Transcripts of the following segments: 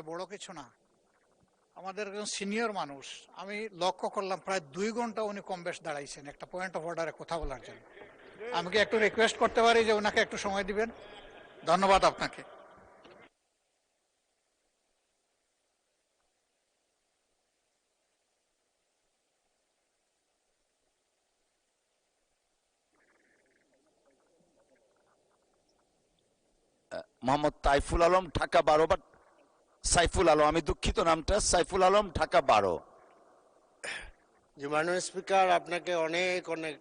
বড় কিছু না, আমাদের একজন সিনিয়র মানুষ। আমি লক্ষ্য করলাম প্রায় 2 ঘন্টা উনি কম বেশ দাঁড়াইছেন একটা পয়েন্ট অফ অর্ডারে কথা বলার জন্য। আমি কি একটু রিকোয়েস্ট করতে পারি যে ওনাকে একটু সময় দিবেন? ধন্যবাদ আপনাকে। মোহাম্মদ তাইফুল আলম, ঢাকা 12। বাট সাইফুল আলম, আমি দুঃখিত, নামটা সাইফুল আলম, ঢাকা 12। জি মাননীয় স্পিকার, আপনাকে অনেক অনেক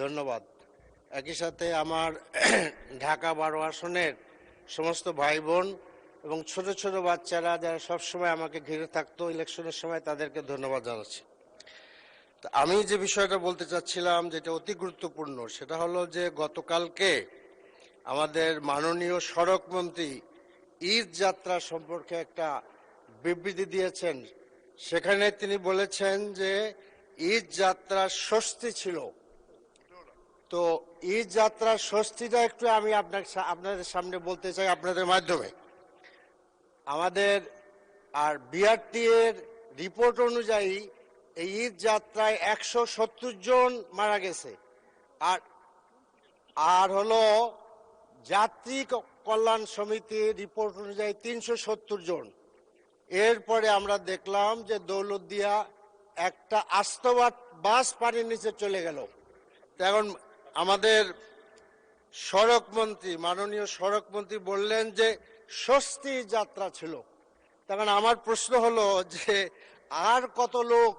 ধন্যবাদ। একই সাথে আমার ঢাকা 12 আসনের সমস্ত ভাই বোন এবং ছোট ছোট বাচ্চারা যারা সবসময় আমাকে ঘিরে থাকতো ইলেকশনের সময়, তাদেরকে ধন্যবাদ জানাচ্ছি। তো আমি যে বিষয়টা বলতে চাচ্ছিলাম, যেটা অতি গুরুত্বপূর্ণ, সেটা হলো যে গতকালকে আমাদের মাননীয় সড়ক মন্ত্রী ঈদ যাত্রা সম্পর্কে একটা বিবৃতি দিয়েছেন। সেখানে তিনি বলেছেন যে ঈদ যাত্রার স্বস্তি ছিল। তো ঈদ যাত্রার স্বস্তিটা একটু আমি আপনাদের সামনে বলতে চাই আপনাদের মাধ্যমে। আমাদের আর বিআরটি এর রিপোর্ট অনুযায়ী এই ঈদ যাত্রায় 170 জন মারা গেছে, আর হলো যাত্রী কল্যাণ সমিতির রিপোর্ট অনুযায়ী 370 জন। এরপরে আমরা দেখলাম যে দৌলতদিয়া একটা আস্ত বাস পানির নিচে চলে গেল। এখন আমাদের সড়ক মন্ত্রী, মাননীয় সড়ক মন্ত্রী বললেন যে স্বস্তি যাত্রা ছিল। তখন আমার প্রশ্ন হলো যে আর কত লোক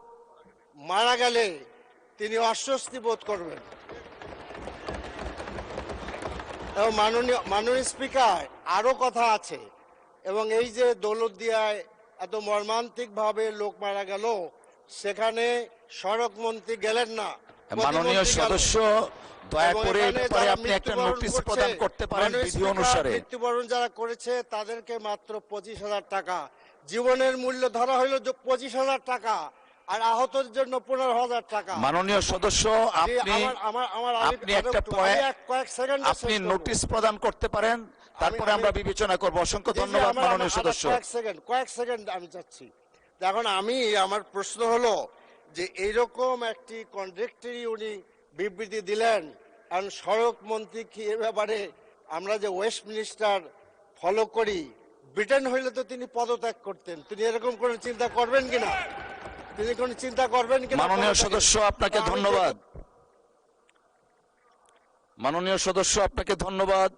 মারা গেলে তিনি অস্বস্তি বোধ করবেন? এবং মাননীয় স্পিকার, আরো কথা আছে। এবং এই যে দৌলতদিয়ায় এত মর্মান্তিকভাবে লোক মারা গেল, সেখানে সড়ক মন্ত্রী গেলেন না, মাননীয় সদস্য দয়া করে আপনি একটা নোটিশ প্রদান করতে পারেন বিধি অনুসারে। মৃত্যুবরণ যারা করেছে তাদেরকে মাত্র 25,000 টাকা, জীবনের মূল্য ধরা হলো 25,000 টাকা, আর আহতদের জন্য 15,000 টাকা। মাননীয় সদস্য, আপনি একটা কয়েক সেকেন্ড আপনি নোটিশ প্রদান করতে পারেন, তারপরে আমরা বিবেচনা করব। অসংখ্য ধন্যবাদ মাননীয় সদস্য। কয়েক সেকেন্ড আমি চাচ্ছি। এখন আমার প্রশ্ন হলো যে এইরকম একটি কন্ট্রাক্টরি উনি বিবৃতি দিলেন, কারণ সড়ক মন্ত্রী কি এ ব্যাপারে, আমরা যে ওয়েস্টমিনিস্টার ফলো করি, ব্রিটেন হইলে তো তিনি পদত্যাগ করতেন। তিনি এরকম কোনো চিন্তা করবেন কিনা? তিনি কোন চিন্তা করবেন কিনা? মাননীয় সদস্য আপনাকে ধন্যবাদ। মাননীয় সদস্য আপনাকে ধন্যবাদ।